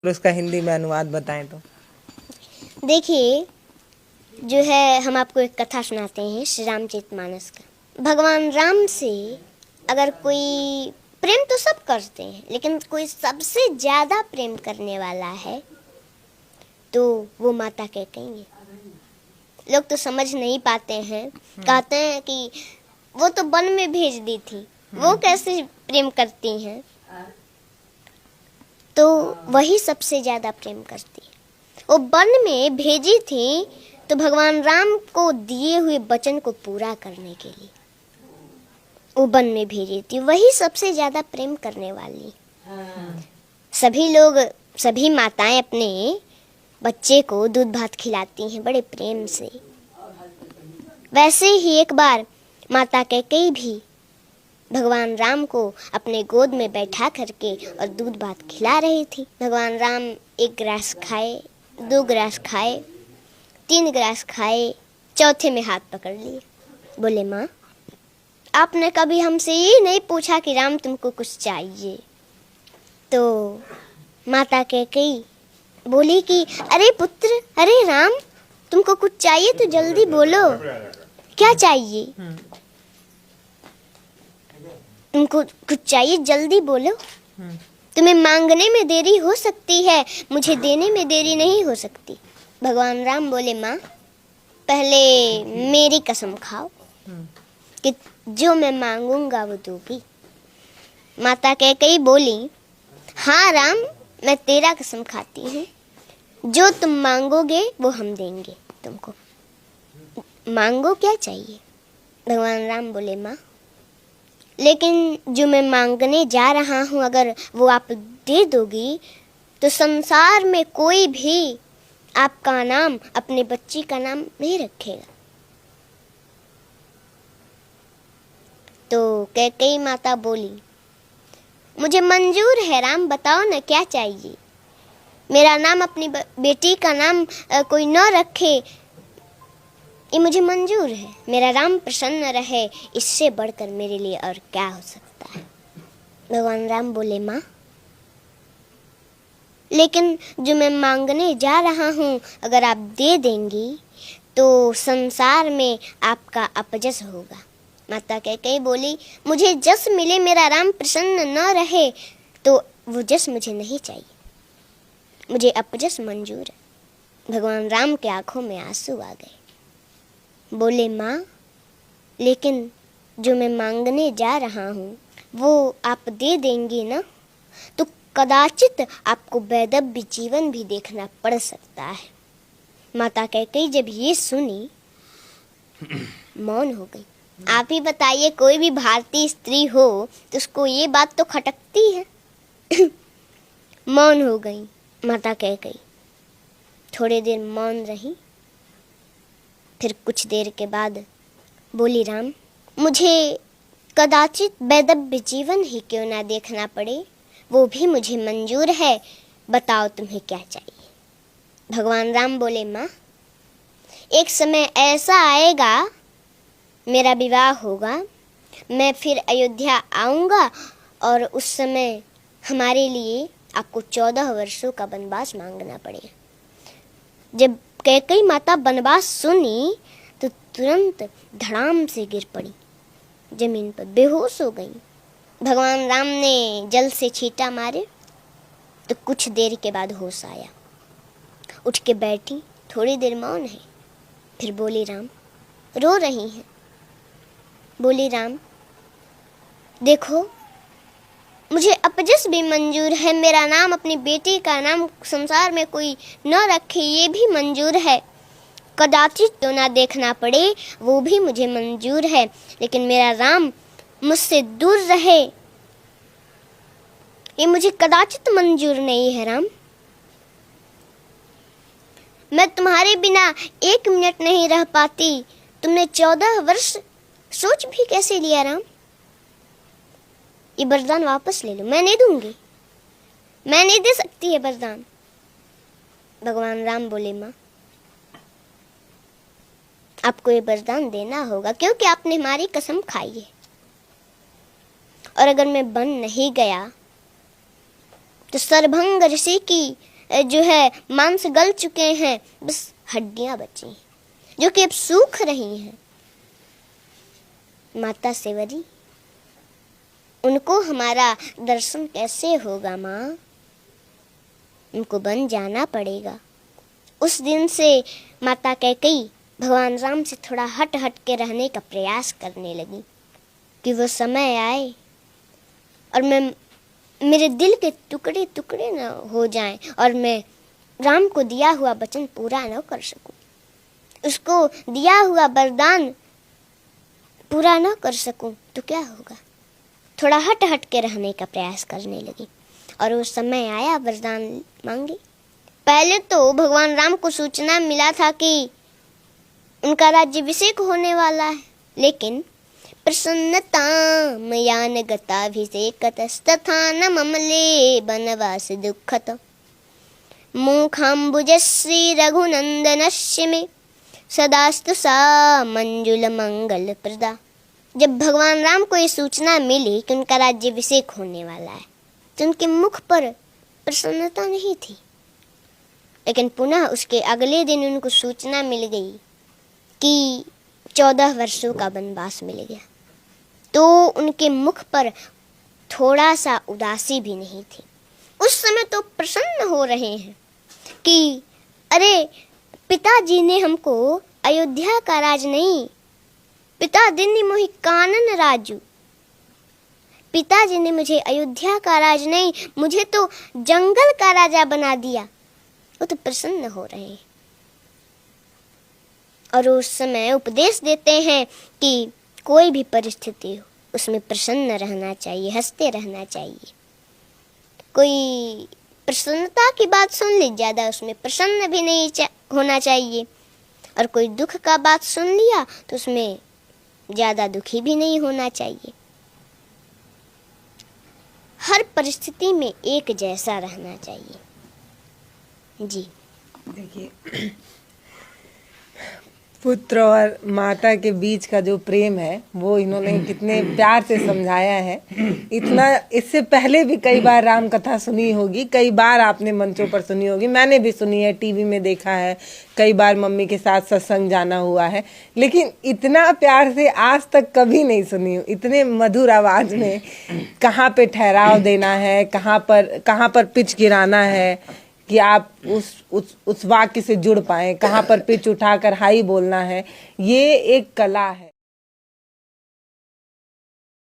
उसका हिंदी में अनुवाद बताएं तो। देखिए, जो है हम आपको एक कथा सुनाते हैं श्री रामचरितमानस का। भगवान राम से अगर कोई प्रेम तो सब करते हैं, लेकिन कोई सबसे ज्यादा प्रेम करने वाला है तो वो माता कैकेयी है। लोग तो समझ नहीं पाते हैं, कहते हैं कि वो तो वन में भेज दी थी, वो कैसे प्रेम करती हैं। तो वही सबसे ज्यादा प्रेम करती है। वो वन में भेजी थी तो भगवान राम को दिए हुए वचन को पूरा करने के लिए वो वन में भेजी थी। वही सबसे ज्यादा प्रेम करने वाली। सभी लोग, सभी माताएं अपने बच्चे को दूध भात खिलाती हैं बड़े प्रेम से। वैसे ही एक बार माता कैकेयी भी भगवान राम को अपने गोद में बैठा करके और दूध भात खिला रही थी। भगवान राम एक गिलास खाए, 2 गिलास खाए, 3 गिलास खाए, चौथे में हाथ पकड़ लिए। बोले, माँ, आपने कभी हमसे ये नहीं पूछा कि राम तुमको कुछ चाहिए। तो माता कैकेयी बोली कि अरे पुत्र, अरे राम, तुमको कुछ चाहिए तो जल्दी बोलो, क्या चाहिए? तुमको कुछ चाहिए, जल्दी बोलो। तुम्हें मांगने में देरी हो सकती है, मुझे देने में देरी नहीं हो सकती। भगवान राम बोले, माँ, पहले मेरी कसम खाओ कि जो मैं मांगूंगा वो दोगी। माता कैकेयी बोली, हाँ राम, मैं तेरा कसम खाती हूँ, जो तुम मांगोगे वो हम देंगे तुमको। मांगो, क्या चाहिए? भगवान राम बोले, माँ, लेकिन जो मैं मांगने जा रहा हूँ अगर वो आप दे दोगी तो संसार में कोई भी आपका नाम, अपने बच्ची का नाम नहीं रखेगा। तो कैकेयी माता बोली, मुझे मंजूर है राम, बताओ ना क्या चाहिए। मेरा नाम, अपनी बेटी का नाम कोई न रखे, ये मुझे मंजूर है। मेरा राम प्रसन्न रहे, इससे बढ़कर मेरे लिए और क्या हो सकता है। भगवान राम बोले, माँ, लेकिन जो मैं मांगने जा रहा हूँ अगर आप दे देंगी तो संसार में आपका अपजस होगा। माता कैकेयी बोली, मुझे जस मिले, मेरा राम प्रसन्न न रहे तो वो जस मुझे नहीं चाहिए, मुझे अपजस मंजूर है। भगवान राम के आंखों में आंसू आ गए। बोले, माँ, लेकिन जो मैं मांगने जा रहा हूँ वो आप दे देंगी ना, तो कदाचित आपको वैधव्य जीवन भी देखना पड़ सकता है। माता कैकेयी जब ये सुनी मौन हो गई। आप ही बताइए, कोई भी भारतीय स्त्री हो तो उसको ये बात तो खटकती है। मौन हो गई माता कैकेयी। थोड़ी देर मौन रही, फिर कुछ देर के बाद बोली, राम, मुझे कदाचित वैधव्य जीवन ही क्यों ना देखना पड़े, वो भी मुझे मंजूर है। बताओ तुम्हें क्या चाहिए। भगवान राम बोले, माँ, एक समय ऐसा आएगा, मेरा विवाह होगा, मैं फिर अयोध्या आऊँगा और उस समय हमारे लिए आपको 14 वर्षों का वनवास मांगना पड़ेगा। जब कैकेयी माता वनवास सुनी तो तुरंत धड़ाम से गिर पड़ी, जमीन पर बेहोश हो गई। भगवान राम ने जल से छींटा मारे तो कुछ देर के बाद होश आया। उठ के बैठी, थोड़ी देर मौन है, फिर बोली, राम, रो रही हैं। बोली, राम, देखो, मुझे अपजस भी मंजूर है, मेरा नाम, अपनी बेटी का नाम संसार में कोई न रखे ये भी मंजूर है। कदाचित तो ना देखना पड़े वो भी मुझे मंजूर है, लेकिन मेरा राम मुझसे दूर रहे ये मुझे कदाचित मंजूर नहीं है। राम, मैं तुम्हारे बिना 1 मिनट नहीं रह पाती। तुमने 14 वर्ष सोच भी कैसे लिया राम? ये वरदान वापस ले लो, मैं नहीं दूंगी, मैं नहीं दे सकती है वरदान। भगवान राम बोले, माँ, आपको ये वरदान देना होगा क्योंकि आपने हमारी कसम खाई है, और अगर मैं बन नहीं गया तो सरभंग ऋषि की जो है मांस गल चुके हैं, बस हड्डियां बची हैं जो कि अब सूख रही हैं। माता सेवरी, उनको हमारा दर्शन कैसे होगा माँ? उनको बन जाना पड़ेगा। उस दिन से माता कैकेयी भगवान राम से थोड़ा हट हट के रहने का प्रयास करने लगी कि वो समय आए और मेरे दिल के टुकड़े टुकड़े न हो जाएं और मैं राम को दिया हुआ वचन पूरा न कर सकूं, उसको दिया हुआ वरदान पूरा न कर सकूं तो क्या होगा। थोड़ा हट हट के रहने का प्रयास करने लगी और वो समय आया, वरदान मांगी। पहले तो भगवान राम को सूचना मिला था कि उनका राज्याभिषेक होने वाला है, लेकिन प्रसन्नता मयान गताभिषेकतस्तथा न ममले वनवास दुःखत मुखाम्बुजश्री रघुनंदनस्य मे सदास्तु सा मंजुल मंगल प्रदा। जब भगवान राम को ये सूचना मिली कि उनका राज्याभिषेक होने वाला है तो उनके मुख पर प्रसन्नता नहीं थी, लेकिन पुनः उसके अगले दिन उनको सूचना मिल गई कि 14 वर्षों का वनवास मिल गया, तो उनके मुख पर थोड़ा सा उदासी भी नहीं थी। उस समय तो प्रसन्न हो रहे हैं कि अरे पिताजी ने हमको अयोध्या का राज नहीं, पिता दिन्नी मोहि कानन राजू, पिताजी ने मुझे अयोध्या का राज नहीं, मुझे तो जंगल का राजा बना दिया। वो तो प्रसन्न हो रहे हैं और उस समय उपदेश देते हैं कि कोई भी परिस्थिति हो उसमें प्रसन्न रहना चाहिए, हंसते रहना चाहिए। कोई प्रसन्नता की बात सुन ली, ज्यादा उसमें प्रसन्न भी नहीं होना चाहिए, और कोई दुख का बात सुन लिया तो उसमें ज्यादा दुखी भी नहीं होना चाहिए। हर परिस्थिति में एक जैसा रहना चाहिए। जी देखिए, पुत्र और माता के बीच का जो प्रेम है वो इन्होंने कितने प्यार से समझाया है। इतना इससे पहले भी कई बार राम कथा सुनी होगी, कई बार आपने मंचों पर सुनी होगी, मैंने भी सुनी है, टीवी में देखा है, कई बार मम्मी के साथ सत्संग जाना हुआ है, लेकिन इतना प्यार से आज तक कभी नहीं सुनी। इतने मधुर आवाज में कहाँ पे ठहराव देना है, कहाँ पर पिच गिराना है कि आप उस वाक्य से जुड़ पाए, कहाँ पर पिच उठाकर हाई बोलना है, ये एक कला है।